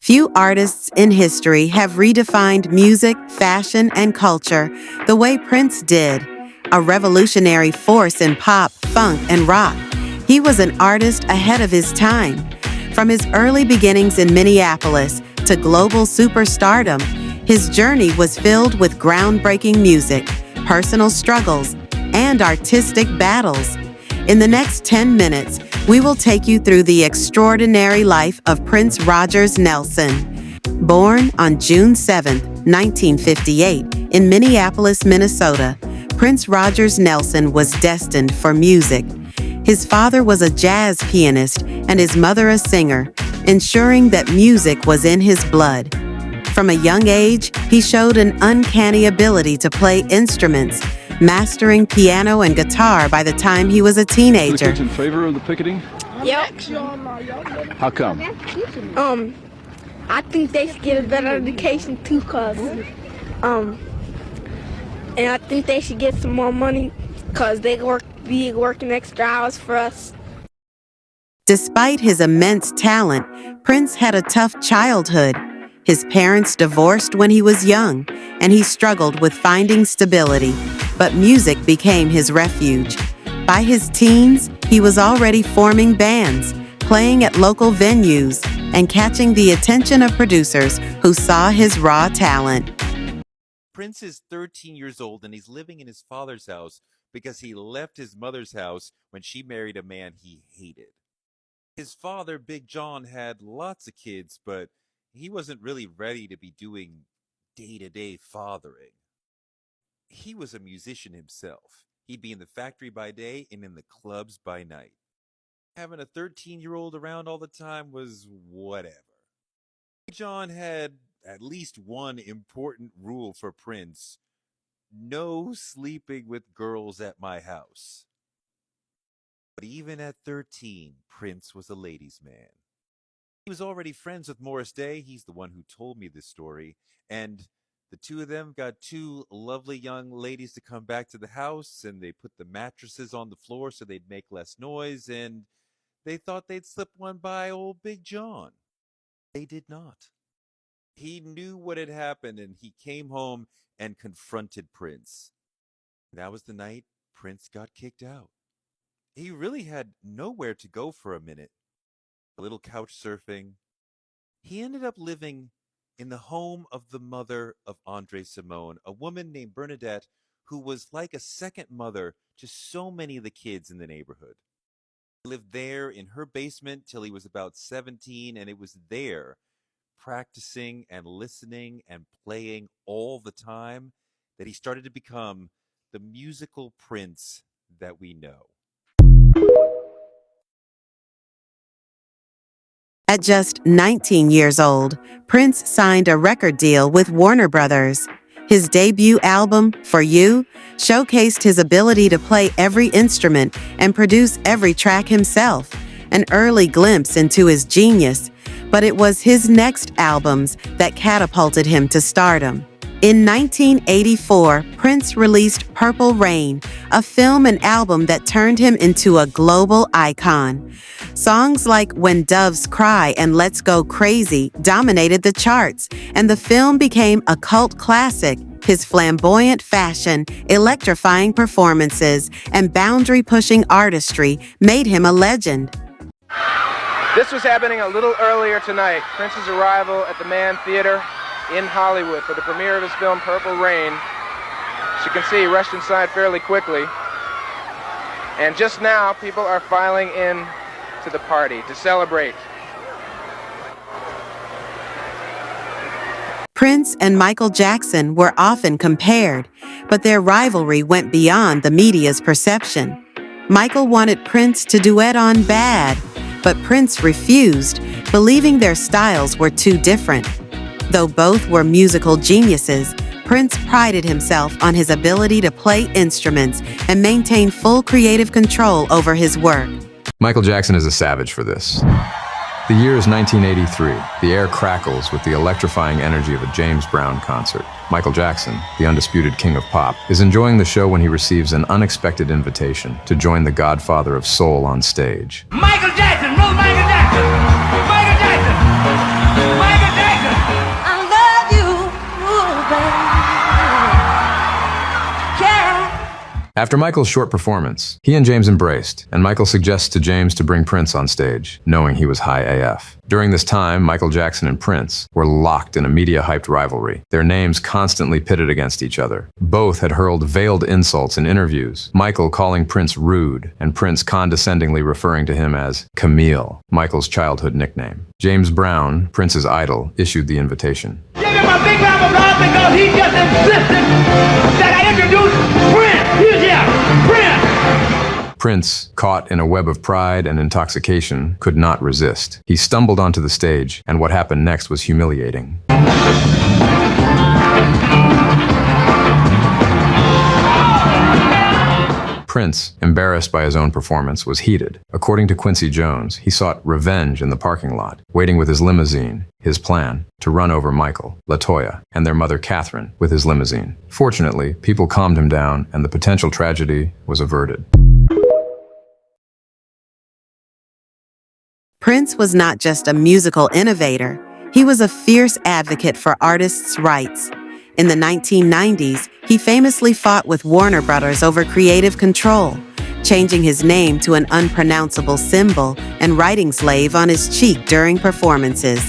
Few artists in history have redefined music, fashion, and culture the way Prince did, a revolutionary force in pop, funk, and rock. He was an artist ahead of his time. From his early beginnings in Minneapolis to global superstardom, his journey was filled with groundbreaking music, personal struggles, and artistic battles. In the next 10 minutes, we will take you through the extraordinary life of Prince Rogers Nelson. Born on June 7, 1958, in Minneapolis, Minnesota, Prince Rogers Nelson was destined for music. His father was a jazz pianist and his mother a singer, ensuring that music was in his blood. From a young age, he showed an uncanny ability to play instruments, mastering piano and guitar by the time he was a teenager. In favor of the picketing? Yep. How come? I think they should get a better education too, and I think they should get some more money, cause they be working extra hours for us. Despite his immense talent, Prince had a tough childhood. His parents divorced when he was young, and he struggled with finding stability, but music became his refuge. By his teens, he was already forming bands, playing at local venues, and catching the attention of producers who saw his raw talent. Prince is 13 years old and he's living in his father's house because he left his mother's house when she married a man he hated. His father, Big John, had lots of kids, but he wasn't really ready to be doing day-to-day fathering. He was a musician himself. He'd be in the factory by day and in the clubs by night. Having a 13-year-old around all the time was whatever. John had at least one important rule for Prince: no sleeping with girls at my house. But even at 13, Prince was a ladies' man. He was already friends with Morris Day. He's the one who told me this story. And the two of them got two lovely young ladies to come back to the house, and they put the mattresses on the floor so they'd make less noise, and they thought they'd slip one by old Big John. They did not. He knew what had happened, and he came home and confronted Prince. That was the night Prince got kicked out. He really had nowhere to go for a minute. A little couch surfing. He ended up living in the home of the mother of Andre Simone, a woman named Bernadette, who was like a second mother to so many of the kids in the neighborhood. He lived there in her basement till he was about 17, and it was there, practicing and listening and playing all the time, that he started to become the musical Prince that we know. At just 19 years old, Prince signed a record deal with Warner Brothers. His debut album, For You, showcased his ability to play every instrument and produce every track himself, an early glimpse into his genius. But it was his next albums that catapulted him to stardom. In 1984, Prince released Purple Rain, a film and album that turned him into a global icon. Songs like When Doves Cry and Let's Go Crazy dominated the charts, and the film became a cult classic. His flamboyant fashion, electrifying performances, and boundary-pushing artistry made him a legend. This was happening a little earlier tonight. Prince's arrival at the Mann Theater in Hollywood for the premiere of his film Purple Rain. As you can see, he rushed inside fairly quickly. And just now, people are filing in to the party to celebrate. Prince and Michael Jackson were often compared, but their rivalry went beyond the media's perception. Michael wanted Prince to duet on Bad, but Prince refused, believing their styles were too different. Though both were musical geniuses, Prince prided himself on his ability to play instruments and maintain full creative control over his work. Michael Jackson is a savage for this. The year is 1983. The air crackles with the electrifying energy of a James Brown concert. Michael Jackson, the undisputed king of pop, is enjoying the show when he receives an unexpected invitation to join the godfather of soul on stage. Michael Jackson! Roll Michael Jackson! Michael Jackson! Michael Jackson! After Michael's short performance, he and James embraced, and Michael suggests to James to bring Prince on stage, knowing he was high AF. During this time, Michael Jackson and Prince were locked in a media-hyped rivalry, their names constantly pitted against each other. Both had hurled veiled insults in interviews, Michael calling Prince rude, and Prince condescendingly referring to him as Camille, Michael's childhood nickname. James Brown, Prince's idol, issued the invitation. Give him a big round of applause because he just insisted that I introduce Prince. He's here, Prince. Prince, caught in a web of pride and intoxication, could not resist. He stumbled onto the stage, and what happened next was humiliating. Prince, embarrassed by his own performance, was heated. According to Quincy Jones, he sought revenge in the parking lot, waiting with his limousine, his plan, to run over Michael, LaToya, and their mother Catherine with his limousine. Fortunately, people calmed him down, and the potential tragedy was averted. Prince was not just a musical innovator, he was a fierce advocate for artists' rights. In the 1990s, he famously fought with Warner Brothers over creative control, changing his name to an unpronounceable symbol and writing slave on his cheek during performances.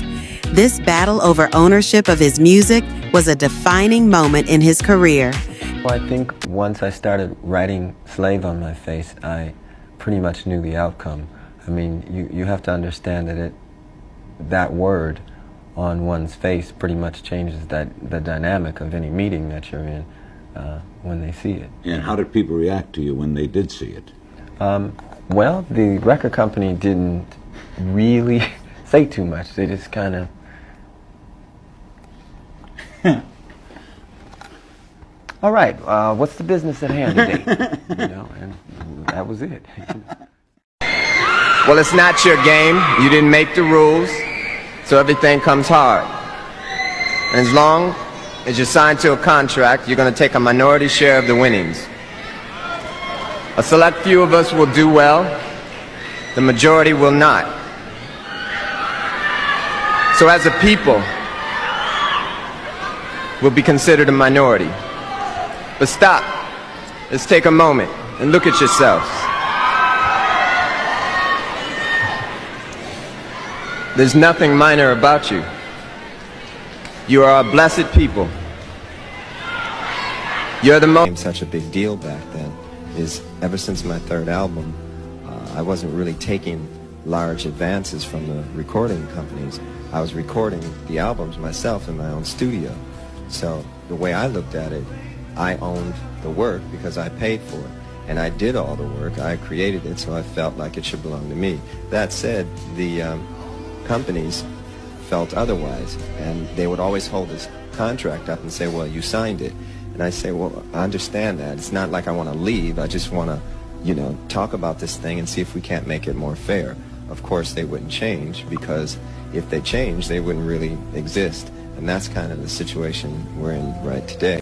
This battle over ownership of his music was a defining moment in his career. Well, I think once I started writing slave on my face, I pretty much knew the outcome. I mean, you have to understand that that word on one's face pretty much changes the dynamic of any meeting that you're in when they see it. And how did people react to you when they did see it? Well, the record company didn't really say too much. They just kind of... All right, what's the business at hand today? You know, and that was it. Well, it's not your game. You didn't make the rules, so everything comes hard. And as long as you're signed to a contract, you're going to take a minority share of the winnings. A select few of us will do well. The majority will not. So as a people, we'll be considered a minority. But stop. Let's take a moment and look at yourselves. There's nothing minor about you. You are a blessed people. You're the most... Such a big deal back then is ever since my third album, I wasn't really taking large advances from the recording companies. I was recording the albums myself in my own studio. So the way I looked at it, I owned the work because I paid for it. And I did all the work. I created it, so I felt like it should belong to me. That said, the companies felt otherwise, and they would always hold this contract up and say, well, you signed it. And I say, well, I understand that. It's not like I want to leave. I just want to, you know, talk about this thing and see if we can't make it more fair. Of course, they wouldn't change, because if they changed, they wouldn't really exist. And that's kind of the situation we're in right today.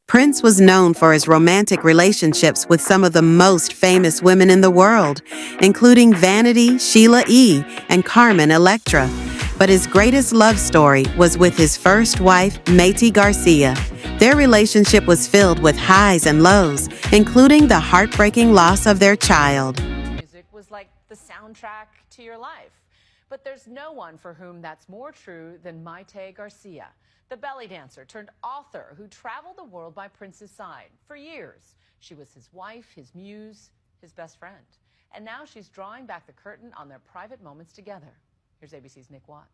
Prince was known for his romantic relationships with some of the most famous women in the world, including Vanity, Sheila E., and Carmen Electra. But his greatest love story was with his first wife, Mayte Garcia. Their relationship was filled with highs and lows, including the heartbreaking loss of their child. Music was like the soundtrack to your life. But there's no one for whom that's more true than Mayte Garcia, the belly dancer turned author who traveled the world by Prince's side. For years, she was his wife, his muse, his best friend. And now she's drawing back the curtain on their private moments together. Here's ABC's Nick Watt.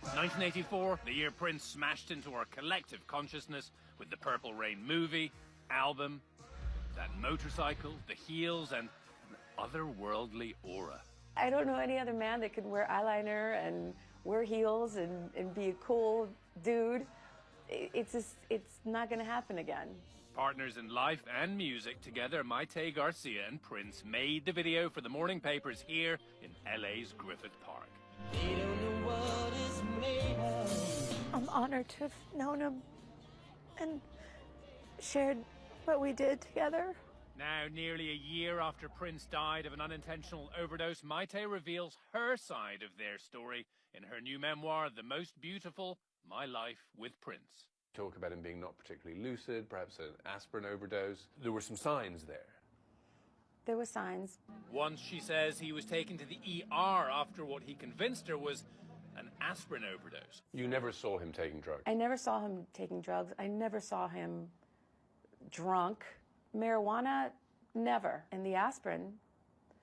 1984, the year Prince smashed into our collective consciousness with the Purple Rain movie, album, that motorcycle, the heels, and an otherworldly aura. I don't know any other man that could wear eyeliner and wear heels and be a cool dude. It's not going to happen again. Partners in life and music together, Mayte Garcia and Prince made the video for the morning papers here in LA's Griffith Park. I'm honored to have known him and shared what we did together. Now, nearly a year after Prince died of an unintentional overdose, Mayte reveals her side of their story in her new memoir, The Most Beautiful, My Life with Prince. Talk about him being not particularly lucid, perhaps an aspirin overdose. There were some signs there. There were signs. Once she says he was taken to the ER after what he convinced her was an aspirin overdose. You never saw him taking drugs? I never saw him taking drugs. I never saw him drunk. Marijuana, never. And the aspirin,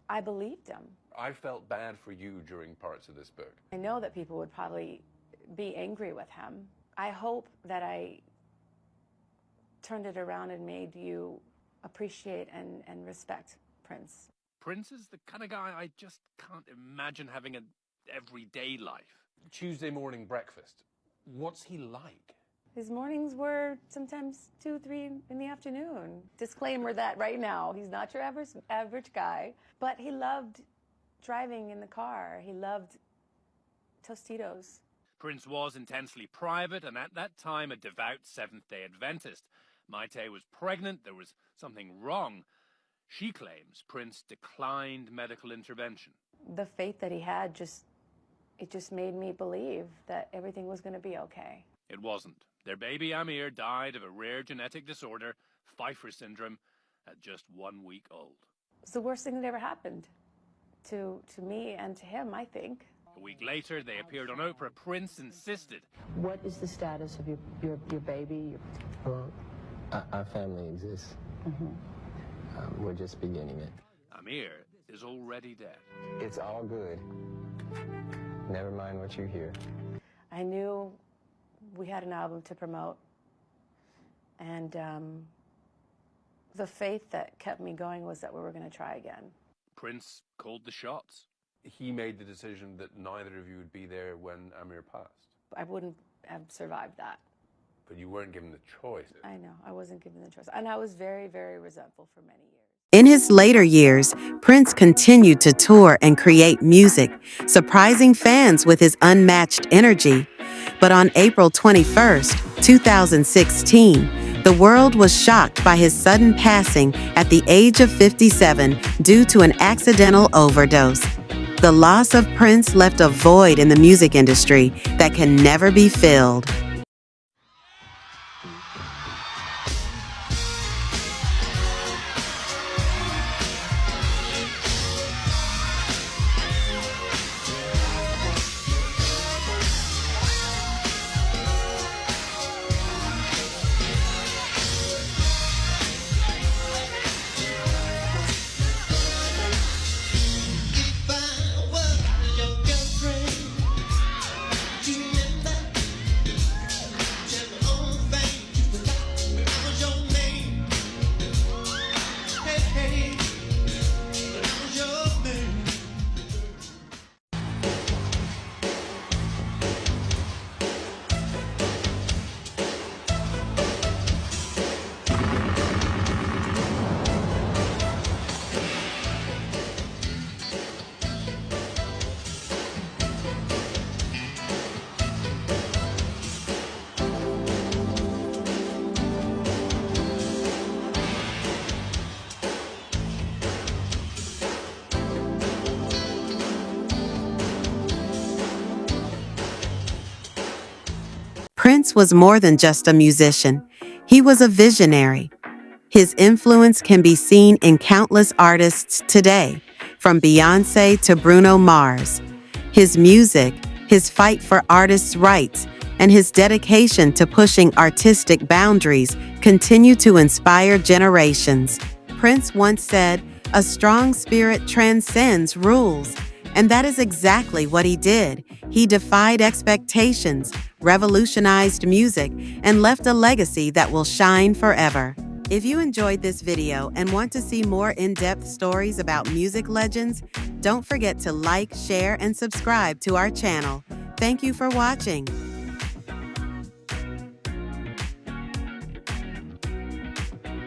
I believed him. I felt bad for you during parts of this book. I know that people would probably be angry with him. I hope that I turned it around and made you appreciate and respect Prince. Prince is the kind of guy I just can't imagine having an everyday life. Tuesday morning breakfast. What's he like? His mornings were sometimes 2, 3 in the afternoon. Disclaimer that right now, he's not your average guy, but he loved driving in the car. He loved Tostitos. Prince was intensely private and at that time a devout Seventh-day Adventist. Maite was pregnant, there was something wrong. She claims Prince declined medical intervention. The faith that he had just made me believe that everything was going to be okay. It wasn't. Their baby Amir died of a rare genetic disorder, Pfeiffer syndrome, at just 1 week old. It's the worst thing that ever happened to me and to him, I think. A week later, they appeared on Oprah. Prince insisted. What is the status of your baby? Well, our family exists. We're just beginning it. Amir is already dead. It's all good. Never mind what you hear. I knew we had an album to promote, and the faith that kept me going was that we were going to try again. Prince called the shots. He made the decision that neither of you would be there when Amir passed. I wouldn't have survived that. But you weren't given the choice. I know, I wasn't given the choice. And I was very, very resentful for many years. In his later years, Prince continued to tour and create music, surprising fans with his unmatched energy. But on April 21st, 2016, the world was shocked by his sudden passing at the age of 57 due to an accidental overdose. The loss of Prince left a void in the music industry that can never be filled. Prince was more than just a musician. He was a visionary. His influence can be seen in countless artists today, from Beyoncé to Bruno Mars. His music, his fight for artists' rights, and his dedication to pushing artistic boundaries continue to inspire generations. Prince once said, "A strong spirit transcends rules." And that is exactly what he did. He defied expectations, revolutionized music, and left a legacy that will shine forever. If you enjoyed this video and want to see more in-depth stories about music legends, don't forget to like, share, and subscribe to our channel. Thank you for watching.